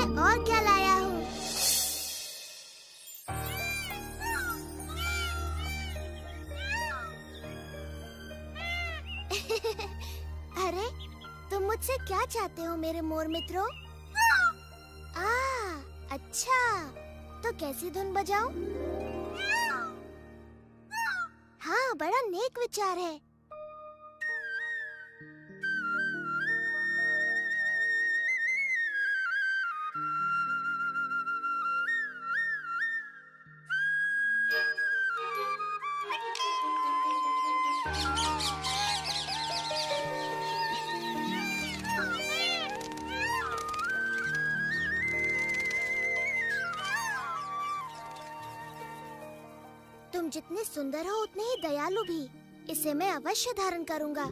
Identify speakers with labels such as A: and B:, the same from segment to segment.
A: और क्या लाया हूँ। अरे, तुम मुझसे क्या चाहते हो मेरे मोर मित्रों? अच्छा, तो कैसी धुन बजाऊं? हाँ, बड़ा नेक विचार है। तुम जितने सुंदर हो उतने ही दयालु भी। इसे मैं अवश्य धारण करूंगा।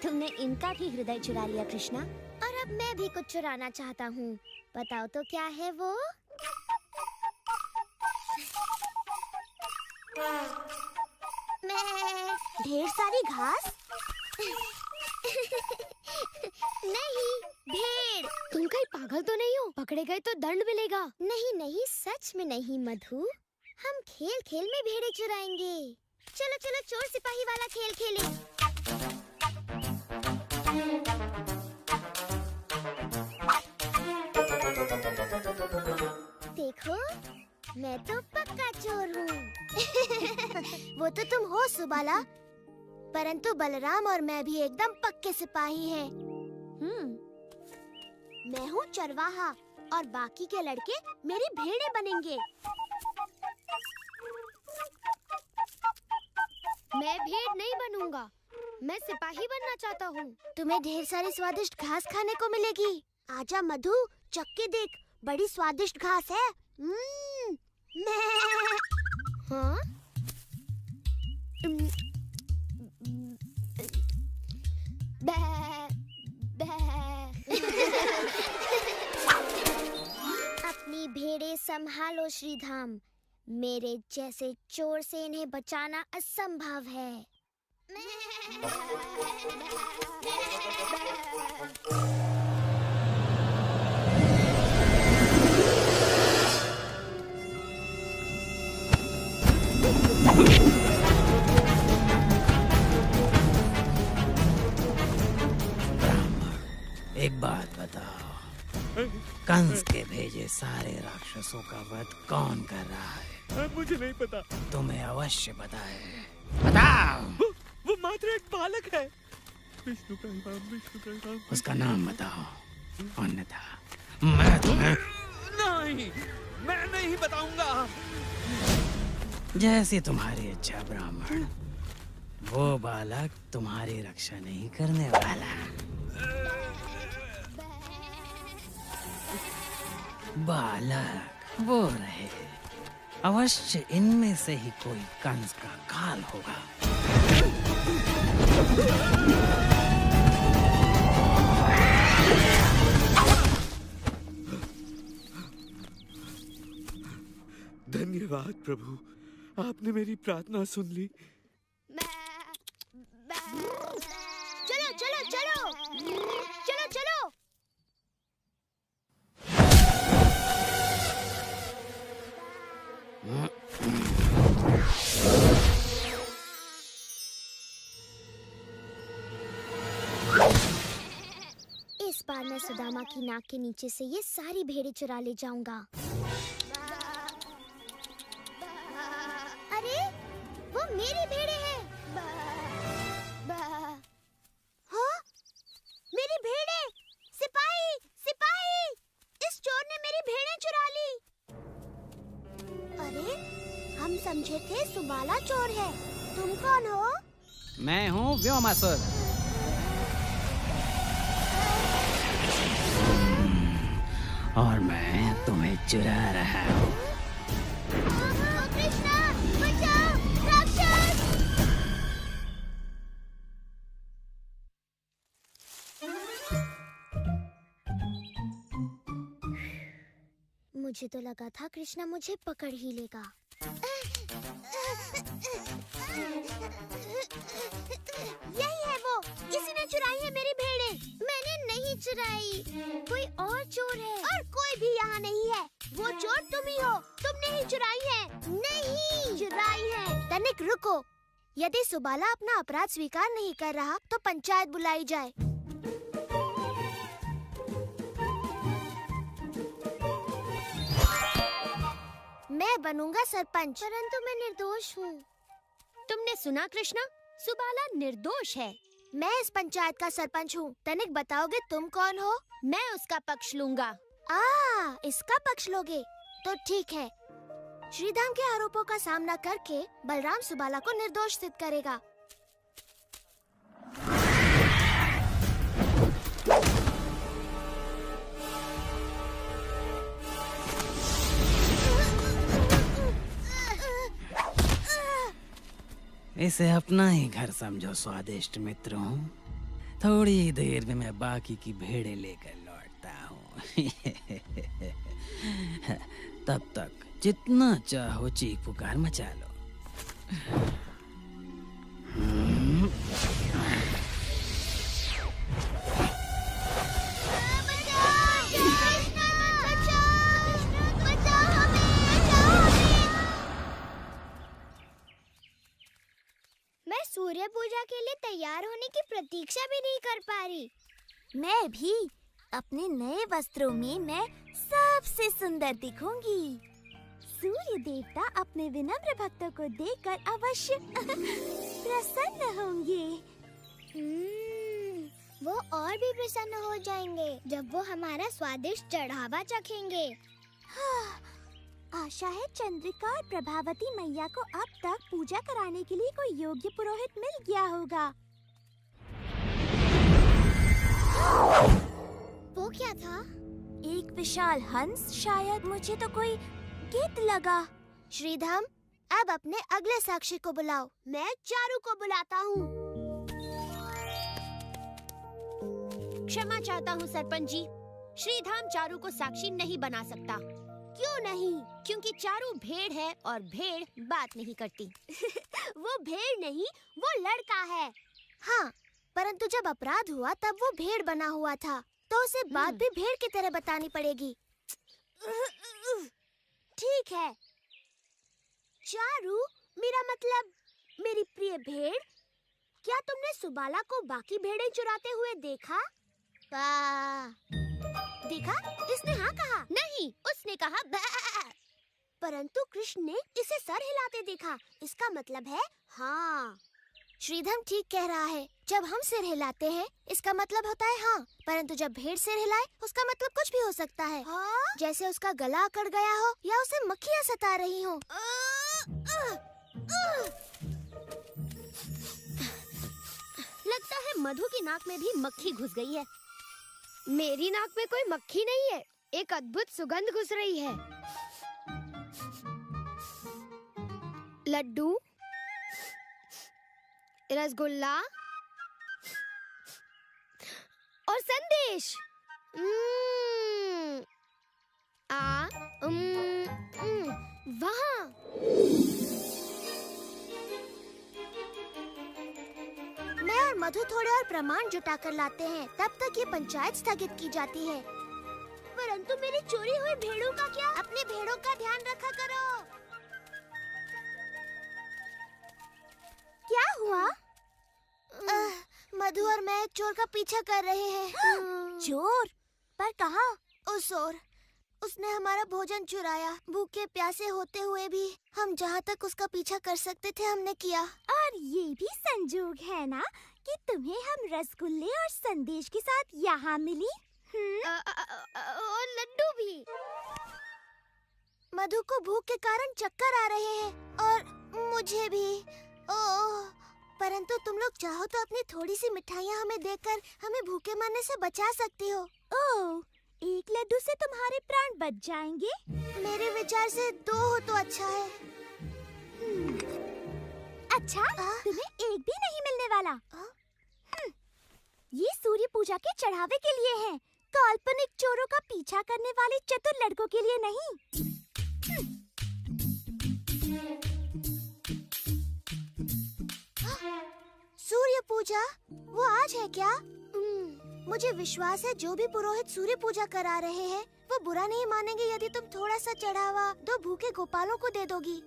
B: तुमने इनका भी हृदय चुरा लिया कृष्णा।
A: और अब मैं भी कुछ चुराना चाहता हूँ। बताओ तो क्या है वो? मैं ढेर सारी घास? नहीं, भेड़।
B: तुम कहीं पागल तो नहीं हो? पकड़े गए तो दंड मिलेगा।
A: नहीं नहीं, सच में नहीं मधु। हम खेल खेल में भेड़े चुराएंगे। चलो चलो, चोर सिपाही वाला खेल खेलें। देखो, मैं तो पक्का चोर हूँ। वो तो तुम हो सुबाला, परंतु बलराम और मैं भी एकदम पक्के सिपाही हैं। मैं हूँ चरवाहा और बाकी के लड़के मेरी भेड़ें बनेंगे।
B: मैं भेड़ नहीं बनूंगा, मैं सिपाही बनना चाहता हूँ।
A: तुम्हें ढेर सारी स्वादिष्ट घास खाने को मिलेगी। आजा मधु, चख के देख, बड़ी स्वादिष्ट घास है।
B: हाँ?
A: अपनी भेड़ें संभालो श्रीधाम। मेरे जैसे चोर से इन्हें बचाना असंभव है।
C: एक बात बताओ, कंस के भेजे सारे राक्षसों का वध कौन कर रहा है?
D: मुझे नहीं पता।
C: तुम्हें अवश्य पता है, बताओ।
D: वो मात्र एक बालक है। विष्णु प्रणाम, विष्णु प्रणाम।
C: उसका नाम बताओ, अन्यथा मैं तुम्हें।
D: नहीं, मैं नहीं बताऊंगा।
C: जैसी तुम्हारी इच्छा ब्राह्मण। वो बालक तुम्हारी रक्षा नहीं करने वाला। बालक वो रहे, अवश्य इनमें से ही कोई कंस का काल होगा।
D: धन्यवाद प्रभु, आपने मेरी प्रार्थना सुन ली।
A: चलो चलो चलो, चलो चलो। इस बार मैं सुदामा की नाक के नीचे से ये सारी भेड़ें चुरा ले जाऊंगा। अरे, वो मेरी भेड़ें हैं। हाँ? मेरी भेड़ें! सिपाही! सिपाही! इस चोर ने मेरी भेड़ें चुरा ली। अरे, हम समझे थे सुबाला चोर है। तुम कौन हो?
C: मैं हूँ व्योमासुर। और मैं तुम्हें चुरा रहा हूँ।
A: कृष्णा, बचाओ! राक्षस! मुझे तो लगा था कृष्णा मुझे पकड़ ही लेगा। यही है वो, किसी ने चुराई है मेरी भेड़ें। मैंने नहीं चुराई। कोई और चोर है। और कोई भी यहाँ नहीं है। वो चोर तुम ही हो। तुमने ही चुराई है। नहीं, चुराई है। तनिक रुको। यदि सुबाला अपना अपराध स्वीकार नहीं कर रहा तो पंचायत बुलाई जाए। मैं बनूंगा सरपंच, परंतु मैं निर्दोष हूँ।
B: तुमने सुना कृष्णा, सुबाला निर्दोष है।
A: मैं इस पंचायत का सरपंच हूँ। तनिक बताओगे तुम कौन हो?
B: मैं उसका पक्ष लूंगा।
A: इसका पक्ष लोगे तो ठीक है। श्रीधाम के आरोपों का सामना करके बलराम सुबाला को निर्दोष सिद्ध करेगा।
C: इसे अपना ही घर समझो स्वादिष्ट मित्रों। थोड़ी देर में मैं बाकी की भेड़ें लेकर लौटता हूँ। तब तक जितना चाहो चीख पुकार मचा लो।
A: मैं सूर्य पूजा के लिए तैयार होने की प्रतीक्षा भी नहीं कर पा रही। मैं भी। अपने नए वस्त्रों में मैं सबसे सुंदर दिखूंगी। सूर्य देवता अपने विनम्र भक्तों को देखकर अवश्य प्रसन्न होंगे। वो और भी प्रसन्न हो जाएंगे जब वो हमारा स्वादिष्ट चढ़ावा चखेंगे। आशा है चंद्रिका और प्रभावती मैया को अब तक पूजा कराने के लिए कोई योग्य पुरोहित मिल गया होगा। वो क्या था? एक विशाल हंस शायद। मुझे तो कोई गीत लगा। श्रीधाम, अब अपने अगले साक्षी को बुलाओ। मैं चारू को बुलाता हूँ।
B: क्षमा चाहता हूँ सरपंच जी, श्रीधाम चारू को साक्षी नहीं बना सकता।
A: क्यों नहीं?
B: क्योंकि चारू भेड़ है और भेड़ बात नहीं करती।
A: वो भेड़ नहीं, वो लड़का है। हाँ, परंतु जब अपराध हुआ तब वो भेड़ बना हुआ था, तो उसे बात भी भेड़ की तरह बतानी पड़ेगी। ठीक है। चारू, मेरा मतलब मेरी प्रिय भेड़, क्या तुमने सुबाला को बाकी भेड़ें चुराते हुए देखा? देखा? इसने हाँ कहा।
B: नहीं, उसने कहा बा।
A: परंतु कृष्ण ने इसे सर हिलाते देखा। इसका मतलब है हाँ। श्रीधम ठीक कह रहा है। जब हम सिर हिलाते हैं इसका मतलब होता है हाँ, परंतु जब भेड़ सिर हिलाए उसका मतलब कुछ भी हो सकता है। हाँ? जैसे उसका गला अकड़ गया हो या उसे मक्खियाँ सता रही हो।
B: लगता है मधु की नाक में भी मक्खी घुस गई है।
E: मेरी नाक में कोई मक्खी नहीं है, एक अद्भुत सुगंध घुस रही है। लड्डू, रसगुल्ला और संदेश। वहाँ
A: मैं और मधु थोड़े और प्रमाण जुटा कर लाते हैं, तब तक ये पंचायत स्थगित की जाती है। परंतु मेरी चोरी हुई भेड़ों का क्या? अपने भेड़ों का ध्यान रखा करो। क्या हुआ? मधु और मैं चोर का पीछा कर रहे हैं। चोर? पर कहाँ? उस ओर। उसने हमारा भोजन चुराया। भूखे प्यासे होते हुए भी हम जहाँ तक उसका पीछा कर सकते थे हमने किया। और ये भी संजोग है ना कि तुम्हें हम रसगुल्ले और संदेश के साथ यहाँ मिली।
E: और लड्डू भी।
A: मधु को भूख के कारण चक्कर आ रहे हैं और मुझे भी। ओह, परंतु तुम लोग चाहो तो अपनी थोड़ी सी मिठाइयाँ हमें देकर हमें भूखे मरने से बचा सकती हो। ओह, एक लड्डू से तुम्हारे प्राण बच जाएंगे। मेरे विचार से 2 हो तो अच्छा है। अच्छा, तुम्हें एक भी नहीं मिलने वाला। ये सूर्य पूजा के चढ़ावे के लिए है, काल्पनिक चोरों का पीछा करने वाले चतुर लड़कों के लिए नहीं। सूर्य पूजा, वो आज है क्या? मुझे विश्वास है जो भी पुरोहित सूर्य पूजा करा रहे हैं वो बुरा नहीं मानेंगे यदि तुम थोड़ा सा चढ़ावा 2 भूखे गोपालों को दे दोगी।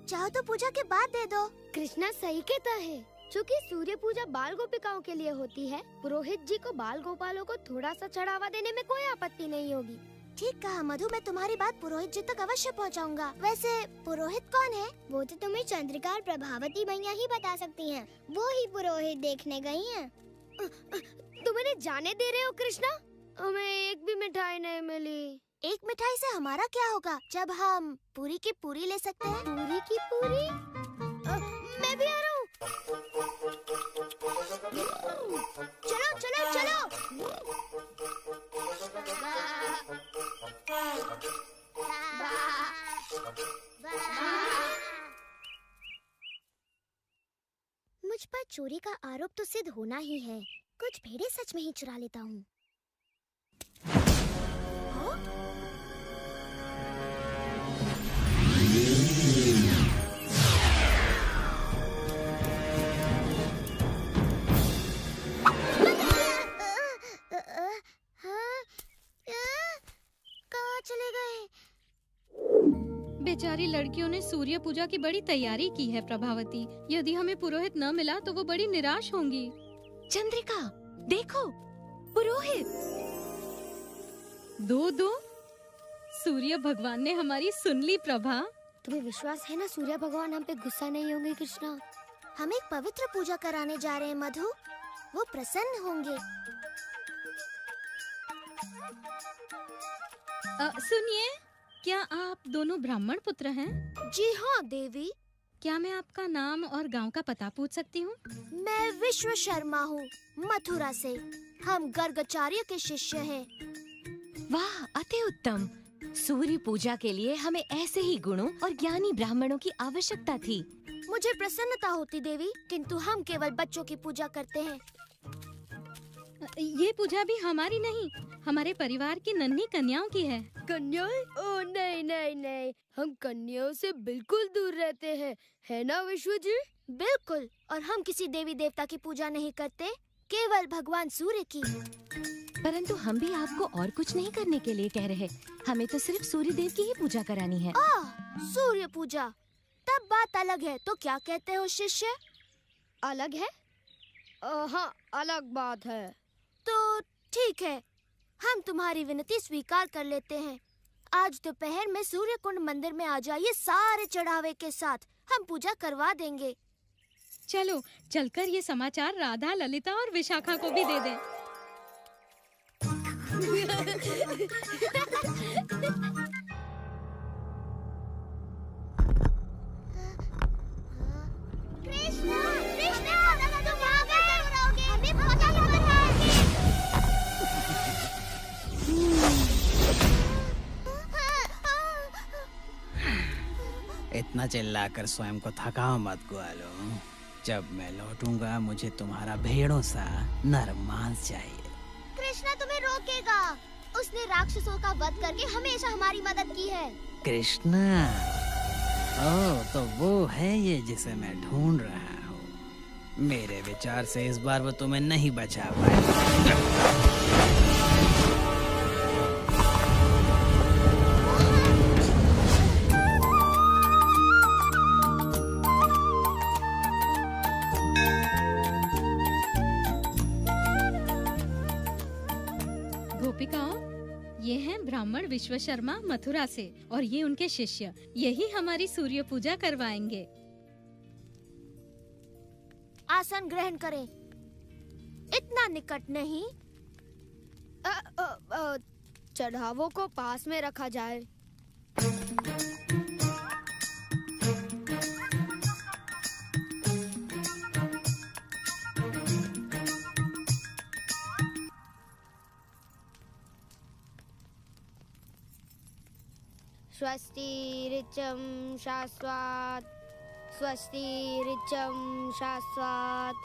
A: चाहो तो पूजा के बाद दे दो।
E: कृष्णा सही कहता है। चूँकि सूर्य पूजा बाल गोपिकाओं के लिए होती है, पुरोहित जी को बाल गोपालों को थोड़ा सा चढ़ावा देने में कोई आपत्ति नहीं होगी।
A: ठीक कहा मधु, मैं तुम्हारी बात पुरोहित जी तक अवश्य पहुंचाऊंगा। वैसे पुरोहित कौन है?
F: वो तो तुम्हें चंद्रिका और प्रभावती भैया ही बता सकती हैं। वो ही पुरोहित देखने गई हैं।
E: तुम इन्हें जाने दे रहे हो कृष्णा? हमें एक भी मिठाई नहीं मिली।
A: एक मिठाई से हमारा क्या होगा जब हम पूरी की पूरी ले सकते हैं।
E: पूरी की पूरी? मैं भी आ रहा हूँ।
A: चलो चलो चलो।
F: मुझ पर चोरी का आरोप तो सिद्ध होना ही है। कुछ भेड़े सच में ही चुरा लेता हूँ।
A: कहाँ चले गए?
G: बेचारी लड़कियों ने सूर्य पूजा की बड़ी तैयारी की है प्रभावती। यदि हमें पुरोहित न मिला तो वो बड़ी निराश होंगी।
B: चंद्रिका, देखो, पुरोहित।
G: दो सूर्य भगवान ने हमारी सुन ली प्रभा।
E: तुम्हें विश्वास है ना सूर्य भगवान हम पे गुस्सा नहीं होंगे कृष्णा?
A: हम एक पवित्र पूजा कराने जा रहे हैं मधु, वो प्रसन्न होंगे।
G: सुनिए, क्या आप दोनों ब्राह्मण पुत्र हैं?
A: जी हाँ देवी।
G: क्या मैं आपका नाम और गांव का पता पूछ सकती हूँ?
A: मैं विश्व शर्मा हूँ, मथुरा से। हम गर्गाचार्य के शिष्य हैं।
B: वाह, अति उत्तम। सूर्य पूजा के लिए हमें ऐसे ही गुणों और ज्ञानी ब्राह्मणों की आवश्यकता थी।
A: मुझे प्रसन्नता होती देवी, किंतु हम केवल बच्चों की पूजा करते हैं।
G: ये पूजा भी हमारी नहीं, हमारे परिवार की नन्ही कन्याओं की है।
E: कन्याएं? ओ नहीं नहीं नहीं, हम कन्याओं से बिल्कुल दूर रहते हैं, है ना विश्व जी?
A: बिल्कुल। और हम किसी देवी देवता की पूजा नहीं करते, केवल भगवान सूर्य की।
B: परंतु हम भी आपको और कुछ नहीं करने के लिए कह रहे। हमें तो सिर्फ सूर्य देव की ही पूजा करानी है।
A: सूर्य पूजा? तब बात अलग है। तो क्या कहते हो शिष्य?
E: अलग है? हाँ, अलग बात है।
A: तो ठीक है, हम तुम्हारी विनती स्वीकार कर लेते हैं। आज दोपहर में सूर्य कुंड मंदिर में आ जाइए सारे चढ़ावे के साथ, हम पूजा करवा देंगे।
G: चलो चलकर ये समाचार राधा, ललिता और विशाखा को भी दे दें।
A: कृष्णा, कृष्णा, तुम यहाँ कैसे जरूर आओगे? हमें पता लगा था।
C: इतना चिल्लाकर स्वयं को थकाओ मत ग्वालो। जब मैं लौटूंगा मुझे तुम्हारा भेड़ों सा नरम मांस चाहिए।
A: कृष्णा तुम्हें रोकेगा। उसने राक्षसों का वध करके हमेशा हमारी मदद की है।
C: कृष्णा? ओह, तो वो है ये जिसे मैं ढूंढ रहा हूँ। मेरे विचार से इस बार वो तुम्हें नहीं बचा पाएगा।
G: गोपिकाओं, ये हैं ब्राह्मण विश्व शर्मा मथुरा से और ये उनके शिष्य। यही हमारी सूर्य पूजा करवाएंगे।
A: आसन ग्रहण करें। इतना निकट नहीं।
E: चढ़ावों को पास में रखा जाए। स्वस्ति ऋचं शाश्वत, स्वस्ति ऋचं शाश्वत।